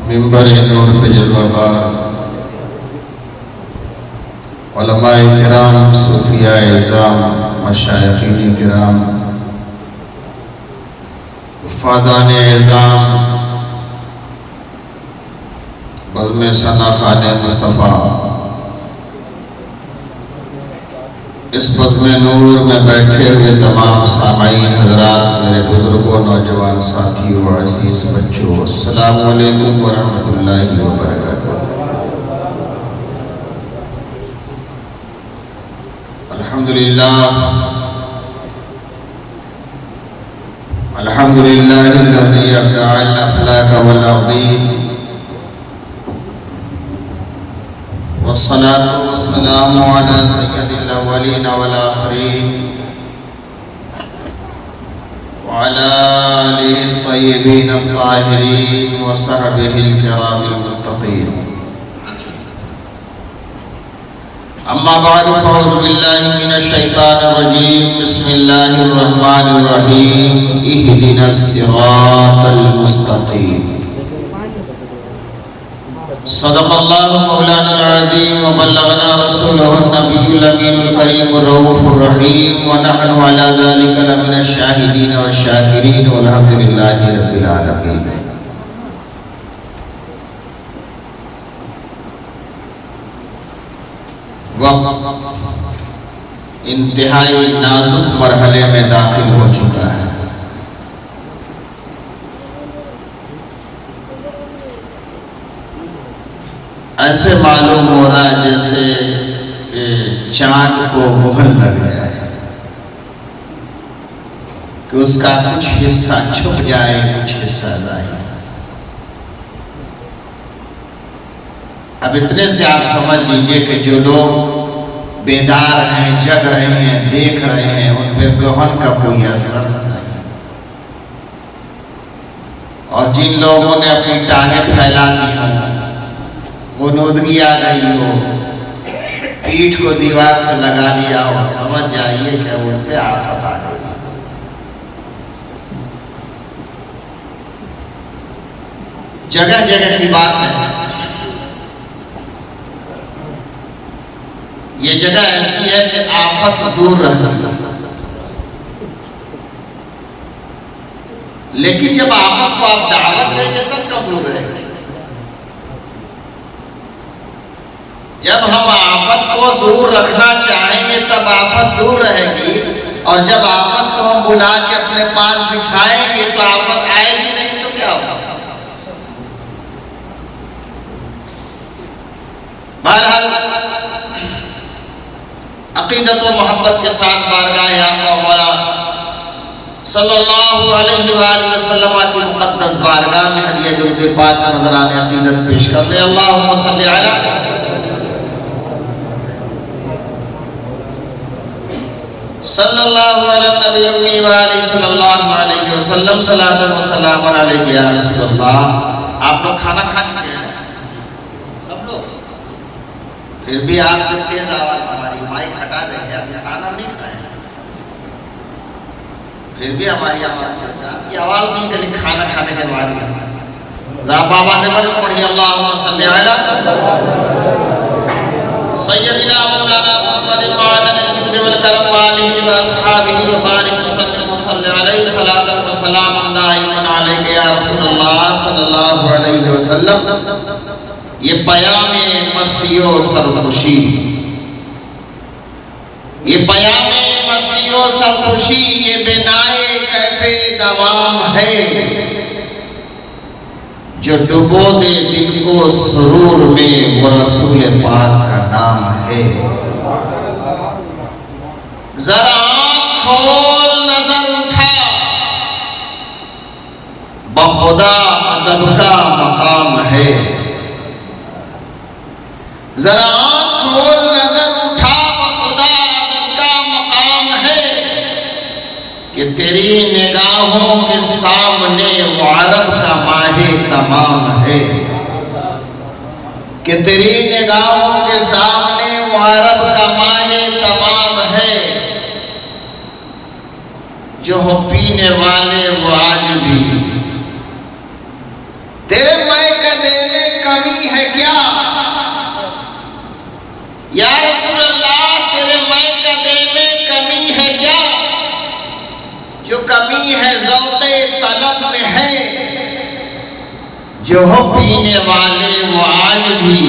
मिंबर नूर पे जलवाबार उलमाए किराम, सूफियाए इज़ाम, मशाइखीन किराम, फाज़ाने इज़ाम, बज़्म सना खाने मुस्तफ़ा, इस बज़्म नूर में बैठे हुए तमाम सामाईन हज़रात, मेरे बुज़ुर्गों, नौजवान साथियों, अज़ीज़ बच्चों, अस्सलामु अलैकुम व रहमतुल्लाहि व बरकातुहू। अल्हम्दुलिल्लाह अल्हम्दुलिल्लाहिल्लज़ी अब्दअल अफ़लाक वल अर्दीन वस्सलातु वस्सलामु अला सय्यदिल अव्वलीन वल आखिरीन व अला आलिहि अत्तय्यबीन अत्ताहिरीन व सहबिहिल किरामिल मुत्तक़ीन। अम्मा बाद फ़अऊज़ु बिल्लाहि मिनश शैतानिर रजीम। बिस्मिल्लाहिर रहमानिर रहीम। इहदिनस सिरातल मुस्तक़ीम। सदक़ल्लाहु मौलाना अज़ीम व बल्लगना रसूलुहुन नबियुल अमीनुल करीमुर रऊफ़ुर रहीम व नहनु अला ज़ालिका लमिनश शाहिदीन व शाकिरीन वल्हम्दुलिल्लाहि रब्बिल आलमीन। वक्त इंतहाई नाजुक मरहले में दाखिल हो चुका है। ऐसे मालूम हो रहा है जैसे कि चांद को मुहर लग गया है कि उसका कुछ हिस्सा छुप जाए, कुछ हिस्सा जाए। अब इतने से आप समझ लीजिए कि जो लोग बेदार हैं, जग रहे हैं, देख रहे हैं, उन पे गहन का कोई असर नहीं। और जिन लोगों ने अपनी टांगें फैला दी हों, गुनूदगी आ गई हो, पीठ को दीवार से लगा लिया हो, समझ जाइए कि उन पे आफत आ गई। जगह जगह की बात है। ये जगह ऐसी है कि आफत दूर रहती है, लेकिन जब आफत को आप दावत देंगे तब क्यों दूर रहेगी? जब हम आफत को दूर रखना चाहेंगे तब आफत दूर रहेगी, और जब आफत को हम बुला के अपने पास बिछाएंगे तो आफत आएगी नहीं तो क्या होगा? बहरहाल अकीदत व मोहब्बत के साथ बारगाह आका मौला सल्लल्लाहु अलैहि वसल्लम की मुक़द्दस बारगाह में हदिया दुरूद पाक नज़राने अकीदत पेश कर रहे। अल्लाहुम्मा सल्लि अला सल्लल्लाहु अलैहि व आलिहि सल्लल्लाहु अलैहि वसल्लम। सलातन व सलामन अलैहि या रसूलल्लाह। आप लोग खाना खा चुके हैं सब लोग? फिर भी आपसे तेज आवाज, हमारी माइक हटा देंगे, आपने खाना नहीं खाया, फिर भी हमारी आवाज तेज है। आपकी आवाज नहीं गली खाना खाने के बाद बाबा ने बल पढ़ी। अल्लाहुम्मा सल्लि अला सय्यदिना मौलाना मुहम्मदिन व अला अल-जुद वल करम व आलिहि व अस्हाबिहि व बारिक वसल्लिम व सल्लि अलैहि सलातन व सलामन दाइमन अलैहि या रसूलल्लाह सल्लल्लाहु अलैहि वसल्लम। ये पयामे मस्तियों सरखुशी, ये पयामे मस्तियों सरखुशी, ये बिनाए कैफे दवाम है जो डुबो दे दिल को सुरूर में, वो रसूल पाक का नाम है। जरा खोल नजर उठा, बखुदा अदब का मकाम है। जरा खोल नजर उठा, बखुदा अदब का मकाम है कि तेरी निगाहों के सामने वो अरब का माहे तमाम है, कि तेरी निगाहों के सामने वो अरब का माहे तमाम है। जो हो पीने वाले वो आज भी तेरे मैं कदे है क्या? या रसूल अल्लाह, तेरे मैं कदे में कमी है क्या? जो कमी है ज़ौक़े तलब में है। जो हो पीने वाले वो आज भी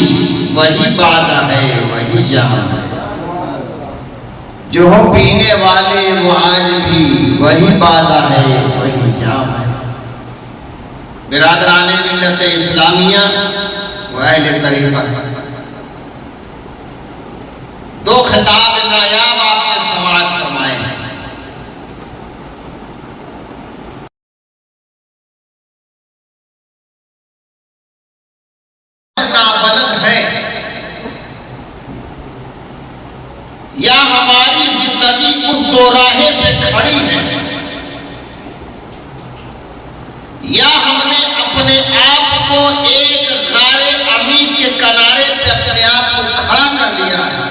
वही बादा है, वही जाम है। जो हो पीने वाले वो आज भी वही बादा है, वही जाम है। बिरादरान मिल्लत इस्लामिया व अहले तरीक़त, दो खिताब नायाब आपने समाअत फरमाए हैं। नाबलद है या हमारी जिंदगी उस दोराहे पे खड़ी है, या हमने अपने आप को एक गारे अमीर के किनारे पे अपने आप को खड़ा कर लिया है,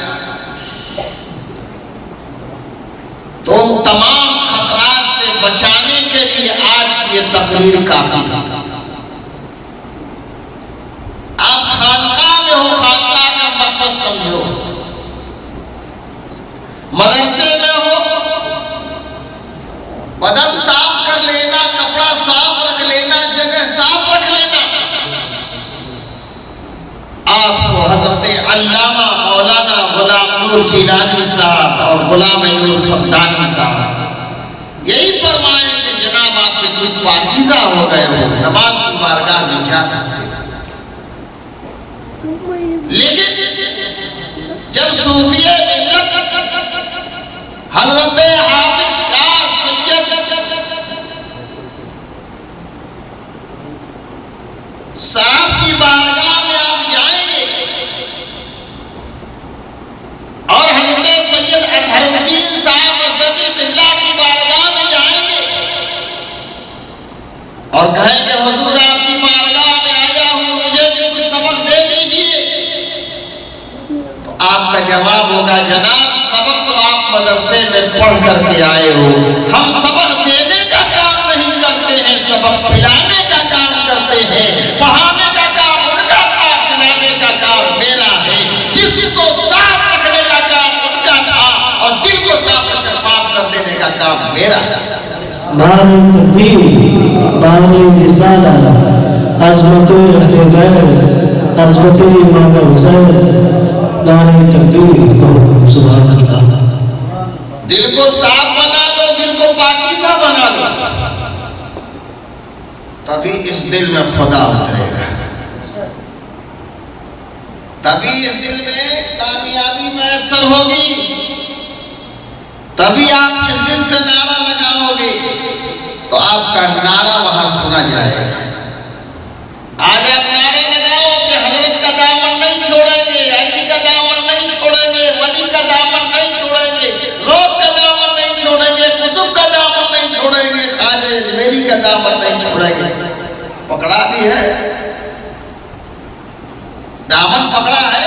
तो तमाम खतरात से बचाने के लिए आज की ये तकरीर काफी है। आप खानकाह में हो, खानकाह का मकसद समझो। मदरसे में हो, बदन साफ कर लेना, कपड़ा साफ रख लेना, जगह साफ रख लेना। आपको हजरत अल्लामा मौलाना गुलाम नूर जिलानी साहब और गुलाम नूर सफदानी साहब यही फरमाए कि जनाब आप बिल्कुल पाकीज़ा हो गए हो, नमाज की बारगाह में जा सकते। लेकिन जब सूफिया मिल्लत हजरत हाफिज शाह सैयद साहब की बारगाह में आप जाएंगे और हजरत सैयद अतहरुद्दीन साहब मदनी बिल्लाह की बारगाह में जाएंगे और कहेंगे हुजूर आपकी बारगाह में आया हूं, मुझे भी कुछ सबक दे दीजिए, तो आपका जवाब होगा जनाब सबक तो आप मदरसे में पढ़ करके आए हो, हम सबक देने का काम नहीं करते हैं, सबक पिलाने का काम करते हैं। पढ़ाने का काम उनका था, पिलाने का काम मेरा है। जिसको साफ रखने का काम उनका था और दिल को साफ शफाफ कर देने का काम मेरा है। बानी तकदीर, बानी रिसाला, अज़मते अहले बैत, अज़मते इमाम हुसैन, बानी तकदीर, बहुत सुभान अल्लाह। दिल को साफ बना दो, दिल को पाकीज़ा बना दो, तभी इस दिल में खुदा उतरेगा, तभी इस दिल में कामयाबी मैसर होगी, तभी आप इस दिल से नारा लगाओगे तो आपका नारा वहां सुना जाएगा। आज आप नारे लगाओ कि हजरत का दामन नहीं छोड़ेंगे, अली का दामन नहीं छोड़ेंगे, वली का दामन नहीं छोड़ेंगे, गौस का दामन नहीं छोड़ेंगे, कुतुब का दामन नहीं छोड़ेंगे, ख्वाजा मेरी का दामन नहीं छोड़ेंगे। पकड़ा भी है, दामन पकड़ा है,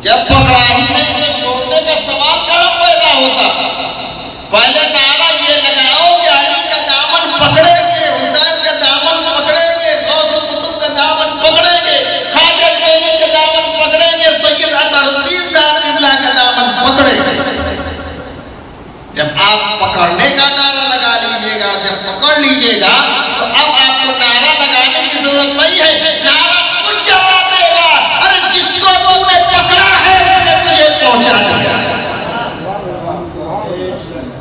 जब पकड़ा ही नहीं तो छोड़ने का सवाल कहां पैदा होता। पहले नारा ये लगाओ कि अली का दामन पकड़ेंगे, हुसैन का दामन पकड़ेंगे, गौस कुतुब का दामन पकड़ेंगे, ख्वाजा मेरी का दामन पकड़ेंगे, सैयद अतहरुद्दीन साहब बिल्लाह का दामन पकड़ेंगे। जब आप पकड़ने का नारा लगा लीजिएगा, जब पकड़ लीजिएगा तो अब आपको नारा लगाने की जरूरत नहीं है, नारा खुद जवाब देगा। अरे जिसको तुमने पकड़ा है उसने तुझे पहुंचा दिया,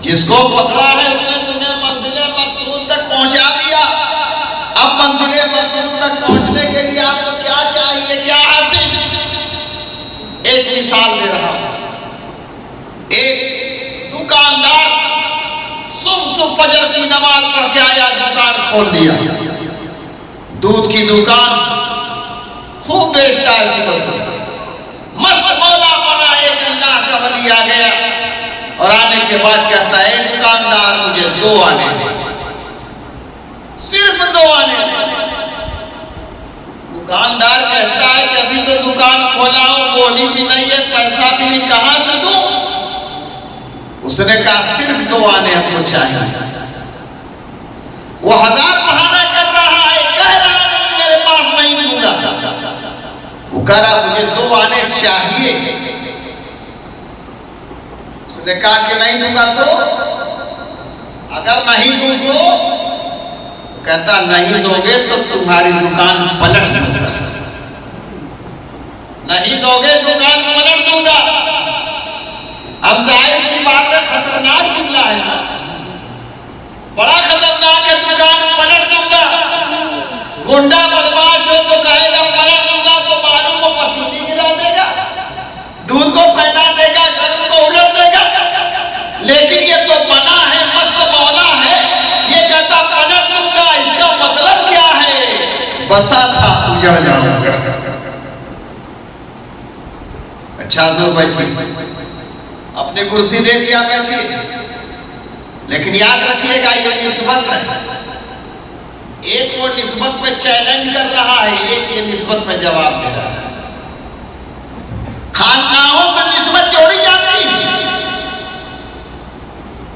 जिसको पकड़ा है उसने तुम्हें मंजिले मकसूद तक पहुंचा दिया। अब मंजिले मकसूद तक पहुंचने के लिए आपको क्या चाहिए, क्या हासिल? एक मिसाल दे रहा हूं। एक दुकानदार सुबह फजर की नमाज पढ़ के आया, दुकान खोल दिया, दूध की दुकान खूब बेचता है, सुबह से मस्त मौला बना। एक अल्लाह का वली आ गया और आने के बाद कहता है दुकानदार मुझे 2 आने दे, सिर्फ 2 आने दे। दुकानदार कहता है कि अभी तो दुकान खोला हूं, बोली भी नहीं है, पैसा भी नहीं, कहां से दूं? उसने कहा सिर्फ 2 आने हमको चाहिए। वो 1000 बहाना कर रहा है, कह रहा नहीं मेरे पास नहीं दूंगा। जरा मुझे 2 आने चाहिए। उसने कहा कि नहीं दूंगा तो, अगर नहीं दूं तो कहता नहीं दोगे तो तुम्हारी दुकान पलट दूंगा, नहीं दोगे दुकान पलट दूंगा। अब जाहिर सी बात है, खतरनाक जुमला है ना, बड़ा खतरनाक है, दुकान पलट दूंगा। गुंडा बदमाश हो तो कहेगा पलट दूंगा, तो मालूम को पतीली गिरा देगा, दूध को फैला देगा, गर्म को उलट देगा। लेकिन ये तो बना है, मस्त मौला है, ये कहता पलट दूंगा। इसका मतलब क्या है? बसा था उजड़ जाऊंगा। अच्छा सो बैठी, अपनी कुर्सी दे दिया, बैठिए। लेकिन याद रखिएगा ये निस्बत है, एक वो निस्बत पे चैलेंज कर रहा है, एक ये निस्बत पे जवाब दे रहा है। खानकाहों से निस्बत जोड़ी जाती है।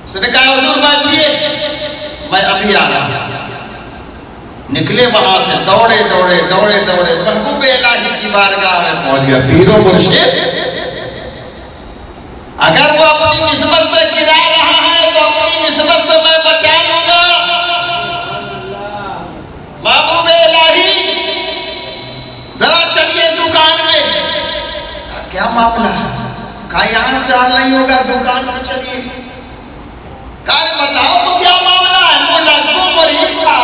उसने कहा हुजूर बैठिए, मैं अभी आ रहा। निकले वहां से, दौड़े दौड़े दौड़े दौड़े महबूब इलाही की बारगाह में पहुंच गया। पीरो मुर्शिद अगर वो अपनी निस्बत से गिरा रहा है तो अपनी निस्बत से मैं बचा लूंगा। महबूब इलाही जरा चलिए दुकान में। क्या मामला है? कहा यहां से हाल नहीं होगा, दुकान में चलिए। कहा बताओ तो क्या मामला है? वो लगभग मुरीद था।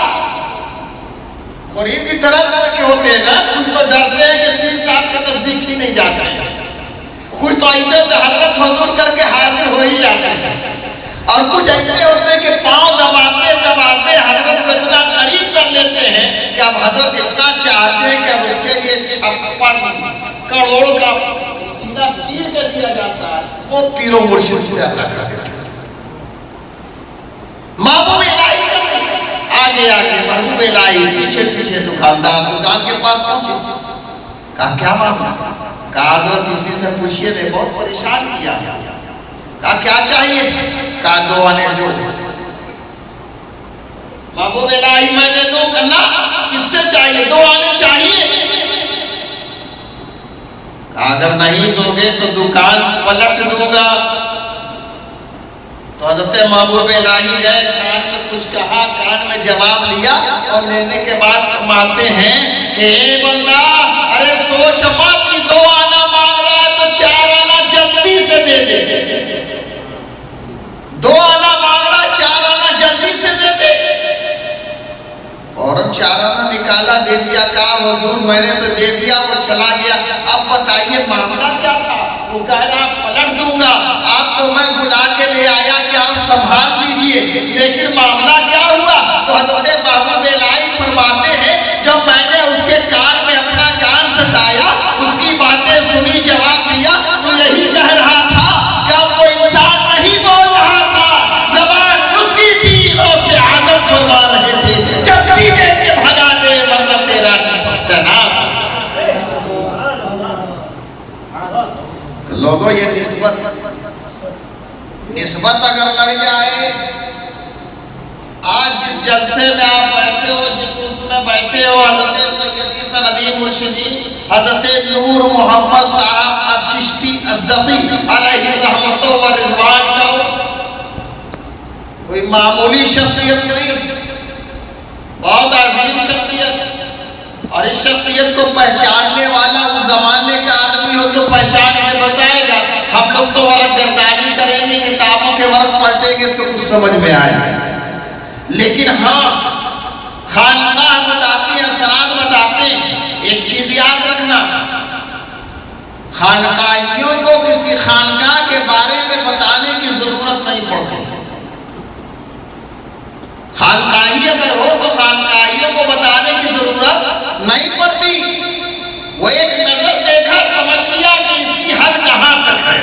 मुरीद की तरह के होते हैं ना, कुछ तो डरते हैं कि पीर साहब के नजदीक ही नहीं जाते हैं, कुछ तो ऐसे हजरत हुजूर करके हाजिर हो ही जाते हैं, और कुछ ऐसे होते हैं कि पांव दबाते दबाते हजरत को इतना करीब कर लेते हैं कि अब हजरत इतना चाहते हैं कि अब उसके लिए 56 करोड़ का सीना चीर के दिया जाता है। वो पीरो मुर्शिद से अल्लाह कर देते हैं। महबूब इलाही आगे आगे, महबूब इलाही पीछे पीछे, दुकानदार दुकान के पास पहुंचे। कहा क्या मामला? कहा हजरत इसी से पूछिए, ने बहुत परेशान किया। कहा क्या चाहिए? कहा 2 आने दो। महबूब इलाही मैं दे दूं? करना किससे चाहिए? 2 आने चाहिए। कहा अगर नहीं दोगे तो दुकान पलट दूंगा। तो हजरत महबूब इलाही गए, कान में कुछ कहा, कान में जवाब लिया, और लेने के बाद फरमाते हैं कि बंदा, अरे सोच मत कि 2 आना मांग रहा है तो 4 आना जल्दी से दे दे। 2 आना मांग रहा है, 4 आना जल्दी से दे दे। फौरन 4 आना निकाला, दे दिया। कहा हुजूर मैंने तो दे दिया, वो चला गया। अब बताइए मामला क्या था? वो कह रहा पलट दूंगा, आप तो मैं बुला के ले आया कि आप संभाल दीजिए, लेकिन मामला क्या हुआ? तो हजरत महबूब इलाही फरमाते हैं जब मैंने उसके कान में अपना कान सटाया, उसकी बातें सुनी, जवाब दिया, तो यही कह रहा था कि अब वो इंसान नहीं बोल रहा था, ज़बान उसकी थी और उससे आदत फरमा रहे थे, चटनी दे के भगा दे वरना तेरा सत्यानाश। तो लोगों ये निस्बत अगर लग जाए, आज जिस जलसे में आप बैठे हो, जिस उसमें बैठे हो, हजरत सैयदी सनदी मुर्शिदी हजरत नूर मोहम्मद साहब चिश्ती अज़दक़ी अलैहि रहमतो व रिज़वान का कोई मामूली शख्सियत नहीं, बहुत अजीम शख्सियत। और इस शख्सियत को पहचानने वाला उस जमाने का आदमी हो तो पहचान के बताएगा। हम लोग तो वर्क गर्दानी करेंगे, किताबों के वर्क पलटेंगे तो कुछ समझ में आएगा, लेकिन हाँ खानकाह बताते हैं, असरात बताते हैं। एक चीज याद रखना, खानकाहियों को किसी खानकाह के बारे में बताने की जरूरत नहीं पड़ती। खानकाही अगर हो तो खानकाहियों को बताने की जरूरत नहीं पड़ती। वो एक नजर देखा, समझ लिया कि इसकी हद कहां तक है।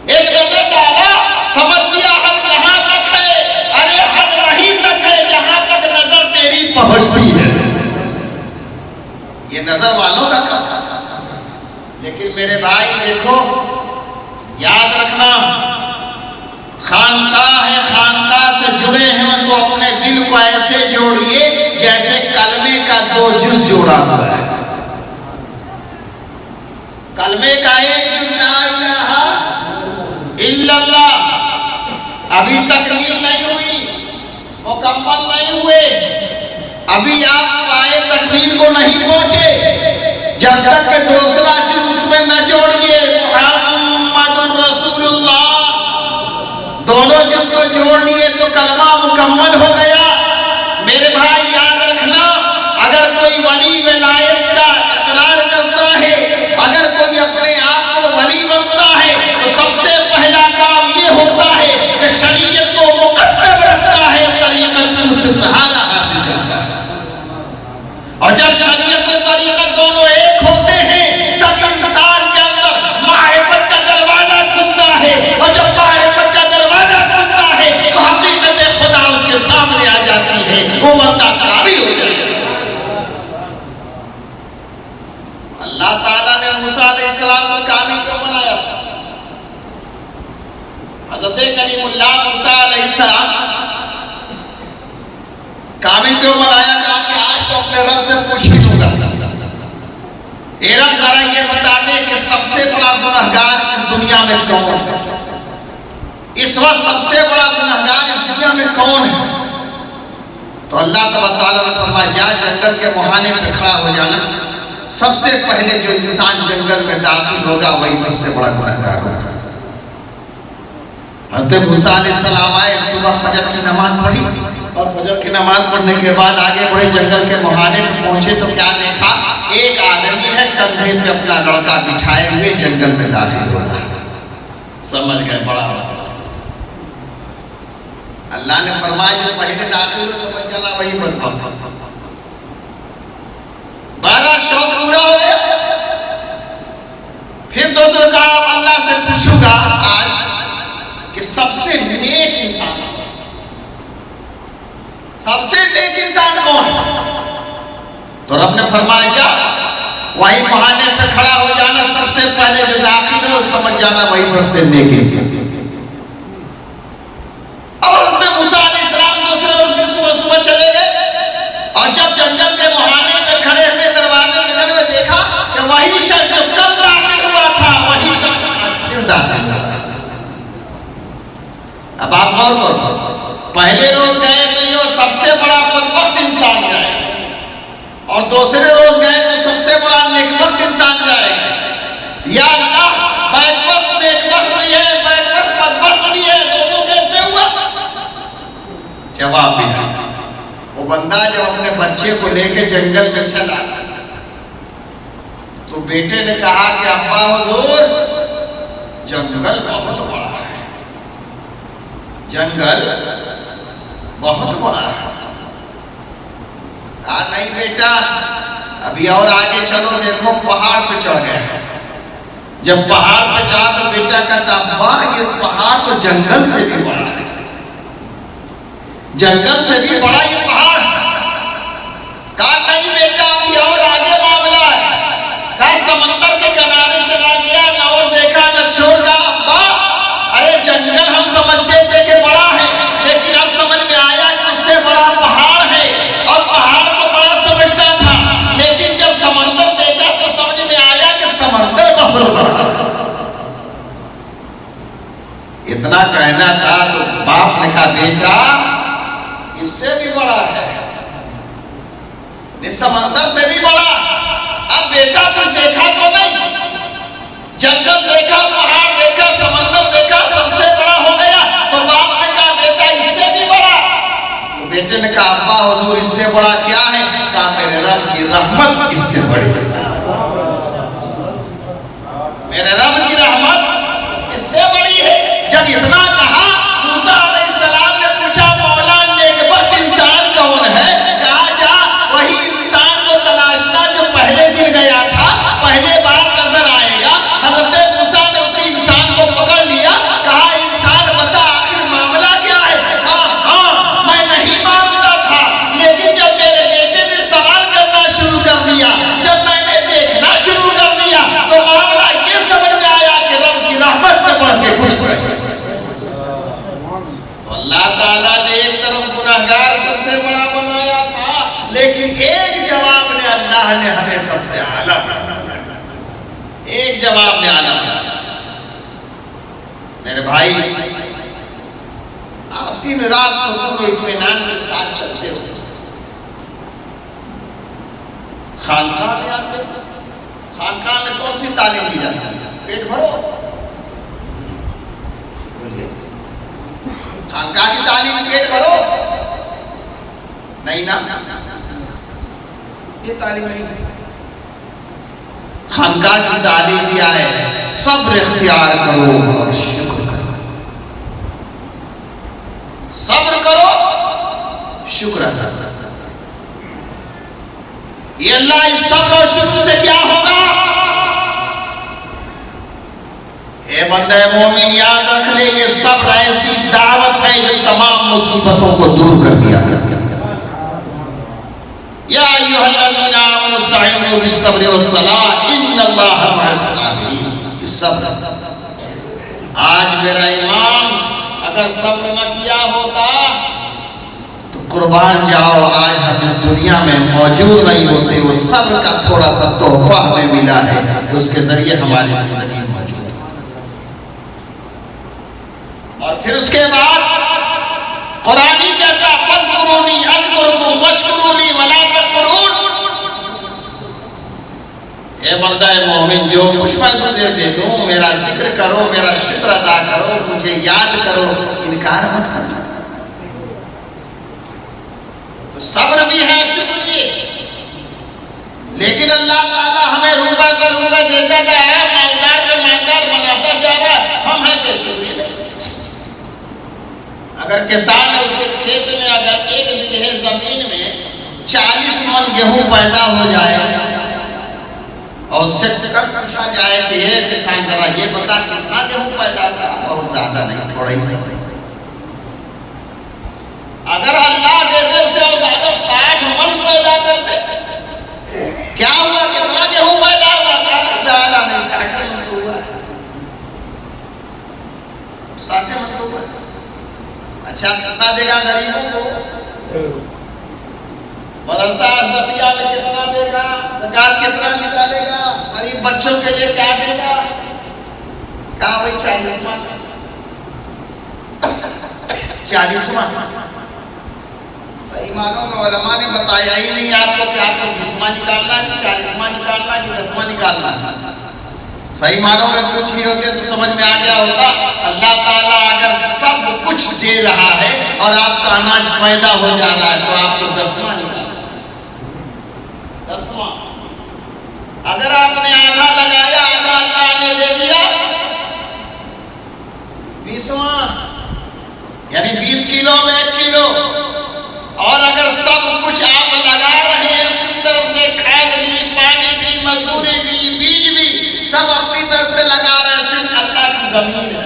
एक नजर डाला, समझ लिया हद कहां तक है। अरे हद वहीं तक है जहां तक नजर तेरी पहुंचती है। ये नजर वालों का काम। लेकिन मेरे भाई देखो, याद रखना, खानकाह है, खानकाह से जुड़े हैं तो अपने दिल को ऐसे जोड़िए जैसे कलमे का 2 जुज़ जोड़ा हुआ है। कलमे का एक ला इलाहा इल्लल्लाह अभी तकमील नहीं हुई, मुकम्मल नहीं हुए, अभी आप पाए तकमील को नहीं पहुंचे जब तक के दूसरा चीज उसमें न जोड़िए मुहम्मदुर रसूलुल्लाह, दोनों जिसको जोड़ लिए तो कलमा मुकम्मल हो गया। मेरे भाई याद रखना, अगर कोई वली विलायत का इकरार करता है, अगर कोई अपने आप को वली बनता है, तो सबसे पहला काम ये होता है कि शरीयत को मुकद्दम रखता है, तरीक़त में उससे सहारा हासिल करता है। और जब शरीयत और तरीक़त दोनों एक होते हैं तब इंसान के अंदर मारिफत का दरवाजा खुलता है, और जब मारिफत का दरवाजा खुलता है तो हकीकत खुदा उसके सामने आ जाती है, वो बंदा काबिल हो जाएगा। अल्लाह ताला ने मूसा अलैहिस्सलाम को काबिल क्यों बनाया? हज़रत कलीमुल्लाह मूसा अलैहिस्सलाम काबिल क्यों बनाया? कहा कि आज तो अपने रब से पूछ ही लूंगा, ए रब जरा ये बता दे कि सबसे बड़ा गुनहगार इस दुनिया में कौन है? इस वक्त सबसे बड़ा गुनहगार इस दुनिया में कौन है? तो अल्लाह ताला ने फरमाया जा जंगल के मुहाने पे खड़ा हो जाना, सबसे पहले जो इंसान जंगल में दाखिल होगा वही सबसे बड़ा गुनहगार होगा। हज़रत मूसा अलैहिस्सलाम आए, सुबह फजर की नमाज पढ़ी और फजर की नमाज पढ़ने के बाद आगे बढ़े, जंगल के मुहाने पे पहुंचे तो क्या देखा? एक आदमी है कंधे पे अपना लड़का बिठाए हुए जंगल में दाखिल हो रहा है। समझ गए? बड़ा अल्लाह ने फरमाया जो पहले दाखिल हो समझ जाना वही बदबख्त। बड़ा शौक पूरा हो गया। फिर दोस्तों कहा अल्लाह से पूछूंगा आज कि सबसे नेक इंसान कौन है? तो रब ने फरमाया क्या? वही मुहाने पे खड़ा हो जाना, सबसे पहले जो दाखिल हो समझ जाना वही सबसे नेक इंसान। और उसने मूसा अलैहिस्सलाम दूसरे रोज सुबह चले गए और जब जंगल के मुहाने पे खड़े हुए दरवाजे पे खड़े हुए देखा कि वही शख्स जो कल दाखिल हुआ था वही शख्स फिर दाखिल हुआ। अब आप गौर करो, पहले रोज गए तो ये सबसे बड़ा बदबख्त इंसान जाए, और दूसरे रोज गए तो सबसे बड़ा नेकबख्त इंसान जाए। या अल्लाह, बैकबख्त नेकबख्त भी है, बैकबख्त बदबख्त भी है, दोनों कैसे हुआ? जवाब भी है। वो बंदा जब अपने बच्चे को लेके जंगल में चला तो बेटे ने कहा कि अब्बा हुजूर जंगल बहुत बड़ा है, जंगल बहुत बड़ा है। कहा नहीं बेटा, अभी और आगे चलो, देखो पहाड़ पे चढ़ गए। जब पहाड़ पे चढ़ा तो बेटा कहता अब्बा ये पहाड़ तो जंगल से भी बड़ा है, जंगल से भी बड़ा ये पहाड़। कहा नहीं बेटा अभी और आगे मामला है। कहा समंदर के किनारे चला गया, न और देखा न छोड़ा। अब्बा अरे जंगल हम समझते थे कि बड़ा है, लेकिन अब समझ में आया कि उससे बड़ा पहाड़ है, और पहाड़ को बड़ा समझता था, लेकिन जब समंदर देखा तो समझ में आया कि समंदर बहुत बड़ा है। इतना कहना था तो बाप ने कहा बेटा इससे भी बड़ा है, समंदर से भी बड़ा। अब बेटा कुछ देखा तो नहीं, जंगल देखा, पहाड़ देखा, समंदर देखा, सबसे बड़ा हो गया। तो बाप ने कहा बेटा इससे भी बड़ा। तो बेटे ने कहा अब्बा हुजूर इससे बड़ा क्या है? कहा मेरे रब की रहमत इससे बड़ी है, मेरे रब की रहमत इससे बड़ी है। जब इतना कहा मूसा अलैहिस्सलाम ने पूछा मौला नेकबख्त इंसान कौन है? कहा जा वही इंसान को तलाशना जो पहले दिन गया था, पहले बार नजर आएगा। हज़रत मूसा ने उसी इंसान को पकड़ लिया, कहा इंसान बता आखिर मामला क्या है? कहा हाँ मैं नहीं मानता था, लेकिन जब मेरे बेटे ने सवाल करना शुरू कर दिया, जब मैंने देखना शुरू कर दिया तो मामला ये समझ में आया कि रब की रहमत से बढ़ के कुछ नहीं। अल्लाह ताला ने एक तरफ गुनाहगार सबसे बड़ा बनाया था, लेकिन एक जवाब ने अल्लाह ने हमें सबसे आला बनाया। एक जवाब में आना मेरे भाई, आप दिन रात सुकून और इत्मीनान के साथ चलते हो, खानकाह में आते हो, खानकाह में कौन सी तालीम दी जाती है? पेट भरो, बोलिए, खानकाह की तालीम पेट भरो नहीं ना, ये तालीम नहीं। खानकाह की तालीम क्या है? सब्र इख्तियार करो और शुक्र करो, सब्र करो, शुक्र अदा करो। ये अल्लाह इस सब्र और शुक्र से क्या होगा? ए बंदे मोमिन, याद रख ले, ये सब्र ऐसी दावत है जो तमाम मुसीबतों को दूर कर दिया करती है। या अय्युहल्लज़ीना आमनू इस्तईनू बिस्सब्रि वस्सलाह इन्नल्लाहा मअस-साबिरीन। सब्र, आज मेरा ईमान अगर सब्र न किया होता तो कुर्बान जाओ, आज हम इस दुनिया में मौजूद नहीं होते। वो सब्र का थोड़ा सा तोहफा हमें मिला है, उसके जरिए हमारी जिंदगी मौजूद है। और फिर उसके बाद कुरान ही कहता फज़कुरूनी अज़कुरुकुम वश्कुरूनी वला तकफुरून। ए बंदा मोमिन, जो कुछ मैं तुझे दे दूं, मेरा जिक्र करो, मेरा शुक्र अदा करो, मुझे याद करो, इनकार मत करना। तो सब्र भी है, शुक्र भी है। लेकिन अल्लाह ताला हमें रुपए पर रुपए देता है, मालदार पे मालदार बनाता जा रहा है, हम हैं के शुक्रिया। अगर किसान है, उसके खेत में अगर 1 बीघे जमीन में 40 मन गेहूं पैदा हो जाए और उससे कब पूछा जाए कि ये किसान जरा ये बता कितना गेहूं पैदा हुआ? बहुत ज्यादा नहीं, थोड़ा ही सा। अगर अल्लाह दे दे उसे और ज्यादा 60 मन पैदा कर दे, क्या हुआ? कितना गेहूं पैदा हुआ? ज्यादा नहीं, 60 मन तो हुआ, 60 मन तो हुआ। अच्छा, कितना देगा गरीबों को? मदरसा अज़किया में कितना देगा? ज़कात कितना निकालेगा? गरीब बच्चों के लिए क्या देगा? कहा भाई 40 मन, 40 मन। सही मानों में उलमा ने बताया ही नहीं आपको कि आपको 20वां निकालना है, 40वां निकालना है कि 10वां निकालना है। सही मानों में पूछ लिए होते तो समझ में आ गया होता। अल्लाह ताला अगर सब कुछ दे रहा है और आपका अनाज पैदा हो जा रहा है तो आपको 10वां निकालना, 10वां। अगर आपने आधा लगाया, आधा अल्लाह ने दे दिया, 20वां, यानी 20 किलो में 1 किलो। और अगर सब कुछ आप लगा रहे हैं अपनी तरफ से, खाद भी, पानी भी, मजदूरी भी, बीज भी, सब अपनी तरफ से लगा रहे हैं, सिर्फ अल्लाह की जमीन है,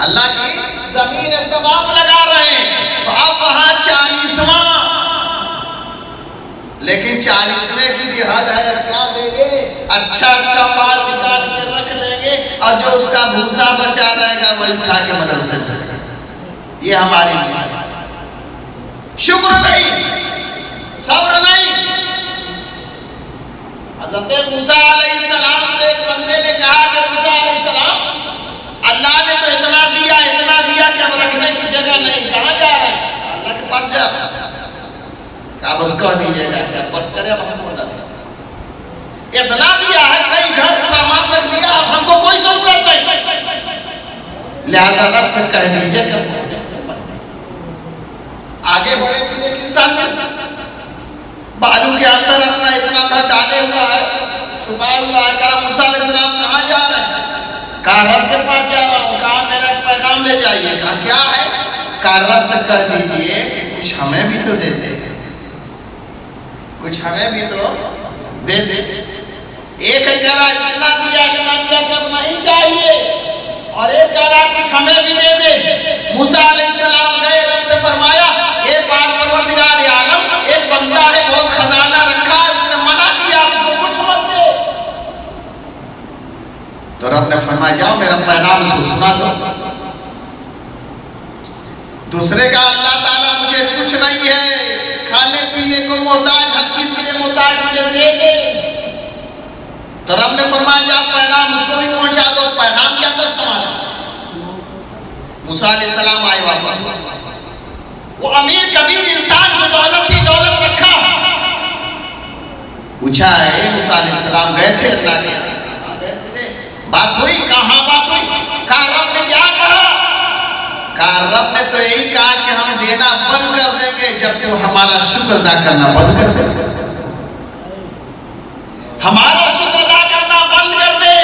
अल्लाह की जमीन है, सब आप लगा रहे हैं, तो आप वहां 40वां। लेकिन 40वें की भी हद है, क्या देंगे? अच्छा अच्छा माल निकाल के रख लेंगे और जो उसका भूसा बचा रहेगा वही उठा के मदरसे में। ये हमारी शुक्र नहीं, सब्र नहीं। हज़रत मूसा अलैहिस्सलाम से एक बंदे ने कहा कि मूसा अलैहिस्सलाम, अल्लाह ने तो इतना दिया कि अब रखने की जगह नहीं, कहां जा रहे हैं? अल्लाह के पास जा। क्या बस कह दीजिएगा, क्या बस करे? अब हमको ना इतना दिया है, कई घर सामान रख दिया, अब हमको कोई जरूरत नहीं, लिहाजा रब से कह दीजिए कि आगे बढ़े। फिर एक इंसान बालू के अंदर अपना इतना घर डाले हुआ है, छुपाया हुआ है। कहा मूसा अलैहिस्सलाम कहां जा रहे हैं? कहा रब के पास जा रहा हूं। कहा मेरा पैगाम ले जाइए। कहा क्या है? कहा रब से कह दीजिए कि कुछ हमें भी तो दे दे, कुछ हमें भी तो दे दे। एक कह रहा इतना दिया कि अब नहीं चाहिए, और एक कह रहा कुछ हमें भी दे दे। मूसा अलैहिस्सलाम गए, रब से फरमाया एक बात परवरदिगार आलम, एक बंदा है बहुत खजाना रखा है, उसने मना किया उसको कुछ मत दे। तो रब ने फरमाया जाओ मेरा पैगाम उसको सुना दो। दूसरे का अल्लाह ताला मुझे कुछ नहीं है, खाने पीने को मोहताज, हर चीज के लिए मोहताज, मुझे दे दे। तो रब ने फरमाया जा पैगाम उसको भी पहुंचा दो। पैगाम क्या था तुम्हारा? मूसा अलैहिस्सलाम आए वापस, वो अमीर कबीर इंसान जो दौलत ही दौलत रखा, पूछा है मूसा अलैहिस्सलाम गए थे अल्लाह के, बात हुई, कहाँ बात हुई? कहा रब ने क्या कहा? कहा रब ने तो यही कहा कि हम देना बंद कर देंगे जब तू हमारा शुक्र अदा करना बंद कर दे। हमारा शुक्र अदा करना बंद कर दे,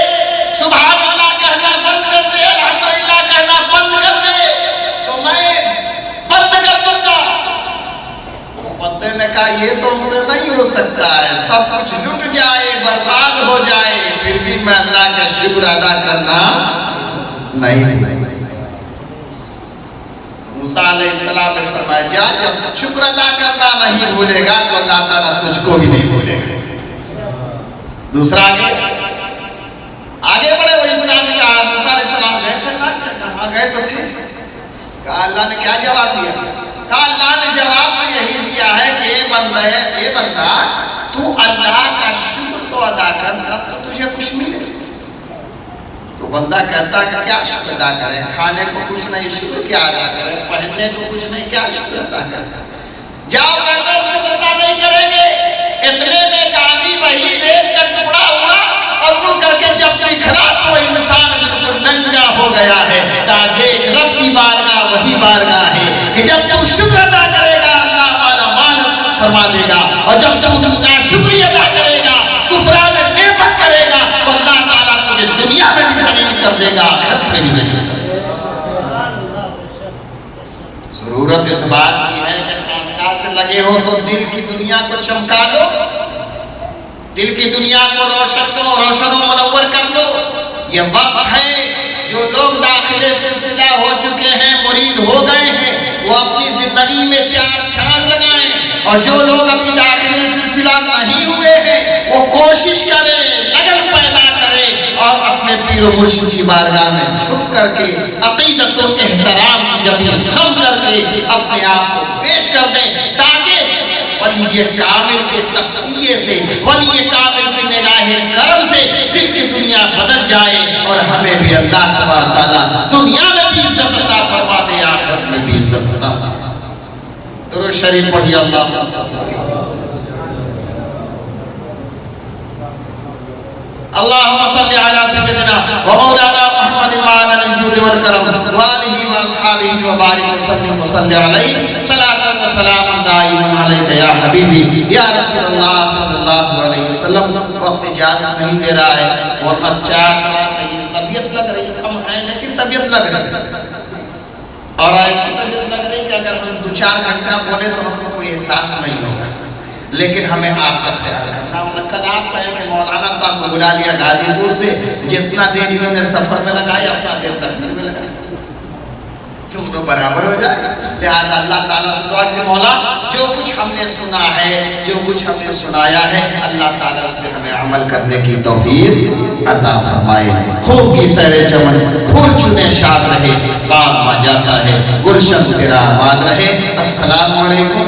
सुभान अल्लाह कहना बंद कर दे, अल्हम्दुलिल्लाह कहना बंद कर दे, तो मैं बंद कर दूंगा। बंदे ने कहा ये तो हमसे नहीं हो सकता है, सब कुछ लुट जाए, बर्बाद हो जाए, फिर भी मैं अल्लाह का शुक्र अदा करना नहीं। मूसा अलैहिस्सलाम ने फरमाया जा, जब शुक्र अदा करना नहीं भूलेगा तो अल्लाह ताला तुझको भी नहीं भूलेगा। दूसरा आगे बढ़े, वो इंसान ने कहा मूसा अलैहिस्सलाम गए थे अल्लाह के, कहाँ गए तो थे? कहा अल्लाह ने क्या जवाब दिया? कहा अल्लाह ने जवाब तो यही दिया है कि ए बंदा तू अल्लाह का शुक्र तो अदा कर, तब तो तुझे कुछ मिले। तो बंदा कहता कि क्या शुक्र अदा करे? खाने को कुछ नहीं, शुक्र क्या अदा करे? पहनने को कुछ नहीं, क्या शुक्र अदा करे? जाओ कहते शुक्र अदा नहीं करेंगे। इतने में गांधी वही रेत का टुकड़ा उड़ा और उड़ करके जब निखरा तो इंसान बिल्कुल नंगा हो गया है। कहा देख रब की बारगाह वही बारगाह है कि जब तू शुक्र अदा करेगा अल्लाह वाला मान फरमा देगा, और जब तू नाशुक्री अदा करेगा, कुफरान नेमत करेगा, तो अल्लाह ताला तुझे दुनिया में भी जलील कर देगा, आखिरत में भी जलील कर देगा। जरूरत इस बात की है कि खानकाह से लगे हो तो दिल की दुनिया को चमका लो, दिल की दुनिया को रोशन मुनव्वर कर लो। ये वक्त है, जो लोग दाखिले सिलसिला हो चुके हैं, मुरीद हो गए हैं, वो अपनी जिंदगी में चार चांद लगाएं, और जो लोग अभी दाखिले सिलसिला नहीं हुए हैं वो कोशिश करें, लगन पैदा करें और अपने पीर मुर्शिद की बारगाह में झुक करके अकीदत और एहतराम की जमीन खम करके अपने आप को पेश कर दें, ताकि वली कामिल के तस्वीर से, वली कामिल की निगाहे करम से दिल की दुनिया बदल जाए और हमें भी अल्लाह तबारक ताला दुनिया में भी इज्जत अता फरमा दे, आखिरत में भी इज्जत अता। दुरूद शरीफ पढ़िए। अल्लाहुम्मा सल्ली अला सय्यिदिना व मौलाना मुहम्मद व अला अल-जूद वल करम व आलिहि व अस्हाबिहि व बारिक व सल्लिम व सल्ली अलैहि सलातन व सलामन दाइमन अलैका या हबीबी या रसूलुल्लाह सल्लल्लाहु अलैहि वसल्लम। वक्त इजाजत नहीं दे रहा है और अच्छा तबीयत लग रही कम है, लेकिन तबीयत लग रही, और ऐसी तबीयत लग रही कि अगर हम 2-4 घंटा बोले तो हमको कोई एहसास नहीं होगा, लेकिन हमें आपका ख्याल करना। कल आप कहें कि मौलाना साहब को बुला लिया गाजीपुर से, जितना देर इन्होंने सफर में लगाया उतना देर तकरीर में लगाया, दोनों बराबर हो जाए। लिहाजा अल्लाह ताला से दुआ कि मौला जो कुछ हमने सुना है, जो कुछ हमने सुनाया है, अल्लाह ताला उस पर हमें अमल करने की तौफीक अता फरमाए। खूब की सैर चमन, फूल चुने शाद रहे, बाग में जाता है गुलशन तेरा आबाद रहे। अस्सलाम वालेकुम।